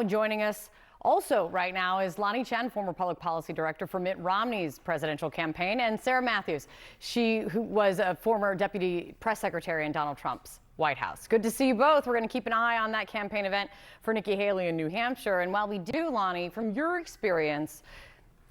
now joining us also right now is Lanhee Chen, former public policy director for Mitt Romney's presidential campaign, and Sarah Matthews, who was a former deputy press secretary in Donald Trump's White House. Good to see you both. We're going to keep an eye on that campaign event for Nikki Haley in New Hampshire. And while we do, Lanhee, from your experience,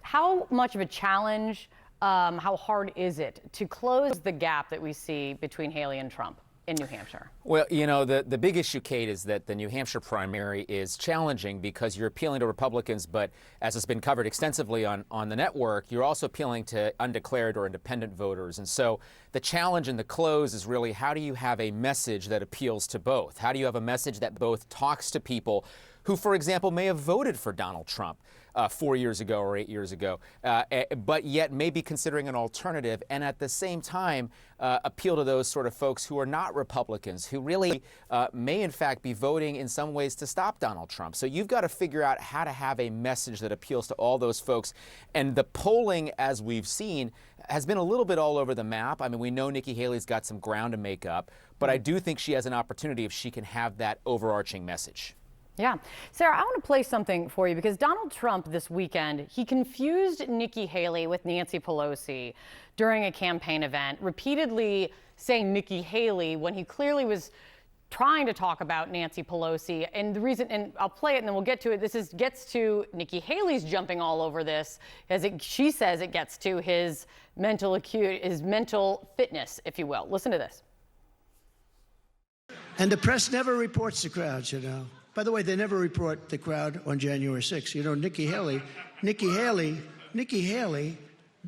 how much of a challenge, how hard is it to close the gap that we see between Haley and Trump in New Hampshire? Well, you know, the big issue, Kate, is that the New Hampshire primary is challenging because you're appealing to Republicans, but as has been covered extensively on the network, you're also appealing to undeclared or independent voters. And so the challenge in the close is really, how do you have a message that appeals to both? How do you have a message that both talks to people who, for example, may have voted for Donald Trump 4 years ago or 8 years ago, but yet may be considering an alternative, and at the same time appeal to those sort of folks who are not Republicans, who really may in fact be voting in some ways to stop Donald Trump. So you've got to figure out how to have a message that appeals to all those folks. And the polling, as we've seen, has been a little bit all over the map. I mean, we know Nikki Haley's got some ground to make up, but I do think she has an opportunity if she can have that overarching message. Yeah. Sarah, I want to play something for you because Donald Trump this weekend, he confused Nikki Haley with Nancy Pelosi during a campaign event, repeatedly saying Nikki Haley when he clearly was trying to talk about Nancy Pelosi. And the reason, and I'll play it and then we'll get to it, gets to Nikki Haley's jumping all over this, as she says it gets to his mental fitness, if you will. Listen to this. And the press never reports the crowds, you know. By the way, they never report the crowd on January 6th. You know, Nikki Haley,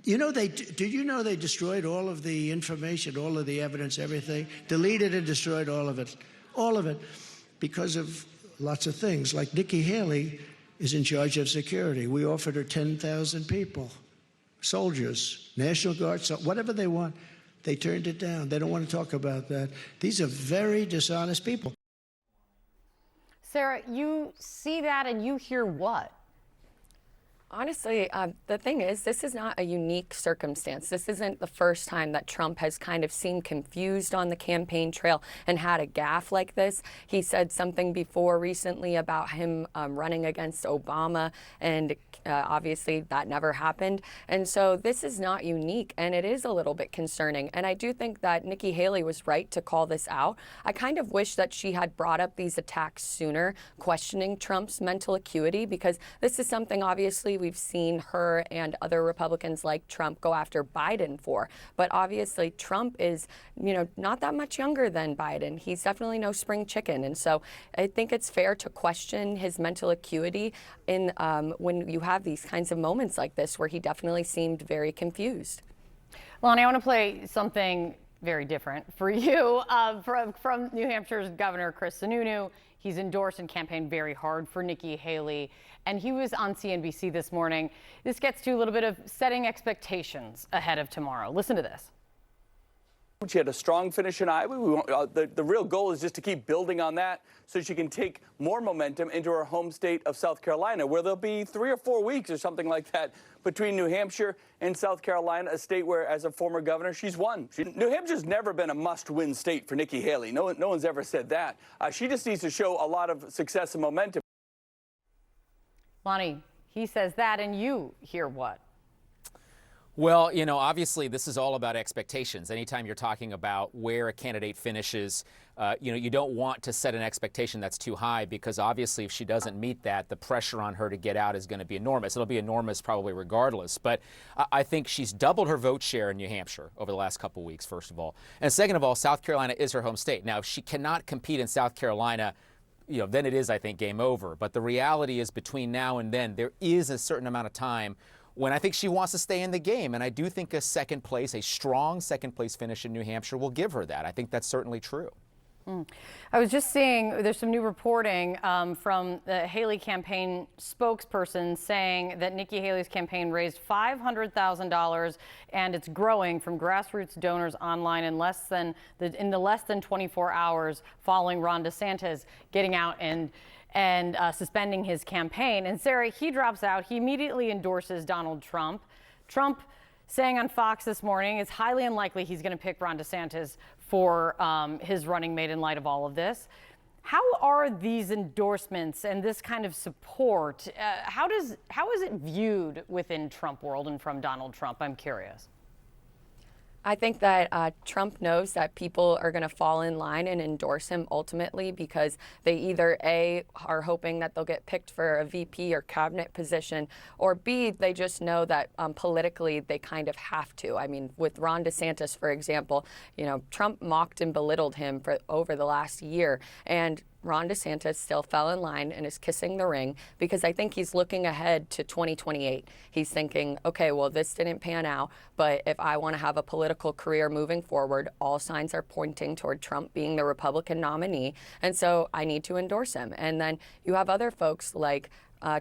you know, did you know they destroyed all of the information, all of the evidence, everything? Deleted and destroyed all of it, because of lots of things. Like Nikki Haley is in charge of security. We offered her 10,000 people, soldiers, National Guard, so whatever they want. They turned it down. They don't want to talk about that. These are very dishonest people. Sarah, you see that and you hear what? Honestly, the thing is, this is not a unique circumstance. This isn't the first time that Trump has kind of seemed confused on the campaign trail and had a gaffe like this. He said something before recently about him running against Obama, and obviously that never happened. And so this is not unique, and it is a little bit concerning. And I do think that Nikki Haley was right to call this out. I kind of wish that she had brought up these attacks sooner, questioning Trump's mental acuity, because this is something obviously we've seen her and other Republicans like Trump go after Biden for. But obviously Trump is, you know, not that much younger than Biden. He's definitely no spring chicken. And so I think it's fair to question his mental acuity in when you have these kinds of moments like this where he definitely seemed very confused. Lanhee, I want to play something very different for you from New Hampshire's Governor Chris Sununu. He's endorsed and campaigned very hard for Nikki Haley, and he was on CNBC this morning. This gets to a little bit of setting expectations ahead of tomorrow. Listen to this. She had a strong finish in Iowa. The real goal is just to keep building on that so she can take more momentum into her home state of South Carolina, where there'll be 3 or 4 weeks or something like that between New Hampshire and South Carolina, a state where, as a former governor, she's won. New Hampshire's never been a must-win state for Nikki Haley. No one's ever said that. She just needs to show a lot of success and momentum. Lanhee, he says that, and you hear what? Well, you know, obviously this is all about expectations. Anytime you're talking about where a candidate finishes, you know, you don't want to set an expectation that's too high, because obviously if she doesn't meet that, the pressure on her to get out is going to be enormous. It'll be enormous probably regardless. But I think she's doubled her vote share in New Hampshire over the last couple of weeks, first of all. And second of all, South Carolina is her home state. Now, if she cannot compete in South Carolina, you know, then it is, I think, game over. But the reality is, between now and then, there is a certain amount of time when I think she wants to stay in the game. And I do think a second place, a strong second place finish in New Hampshire will give her that. I think that's certainly true. I was just seeing there's some new reporting from the Haley campaign spokesperson saying that Nikki Haley's campaign raised $500,000 and it's growing from grassroots donors online in the less than 24 hours following Ron DeSantis getting out and suspending his campaign. And Sarah, he drops out. He immediately endorses Donald Trump. Trump saying on Fox this morning it's highly unlikely he's going to pick Ron DeSantis for his running mate in light of all of this. How are these endorsements and this kind of support, how is it viewed within Trump world and from Donald Trump? I'm curious. I think that Trump knows that people are going to fall in line and endorse him ultimately because they either A, are hoping that they'll get picked for a VP or cabinet position, or B, they just know that politically they kind of have to. I mean, with Ron DeSantis, for example, you know, Trump mocked and belittled him for over the last year, and Ron DeSantis still fell in line and is kissing the ring because I think he's looking ahead to 2028. He's thinking, okay, well, this didn't pan out, but if I want to have a political career moving forward, all signs are pointing toward Trump being the Republican nominee, and so I need to endorse him. And then you have other folks like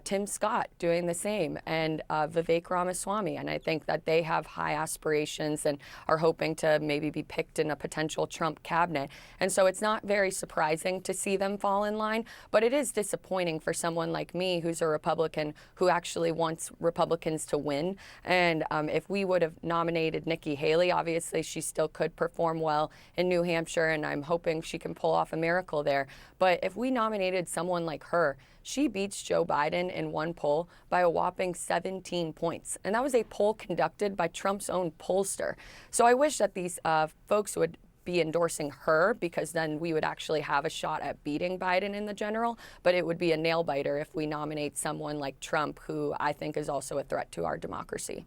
Tim Scott doing the same, and Vivek Ramaswamy. And I think that they have high aspirations and are hoping to maybe be picked in a potential Trump cabinet. And so it's not very surprising to see them fall in line, but it is disappointing for someone like me who's a Republican who actually wants Republicans to win. And if we would have nominated Nikki Haley, obviously she still could perform well in New Hampshire, and I'm hoping she can pull off a miracle there. But if we nominated someone like her, she beats Joe Biden in one poll by a whopping 17 points. And that was a poll conducted by Trump's own pollster. So I wish that these folks would be endorsing her, because then we would actually have a shot at beating Biden in the general. But it would be a nail biter if we nominate someone like Trump, who I think is also a threat to our democracy.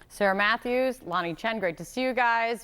Sarah Matthews, Lonnie Chen, great to see you guys.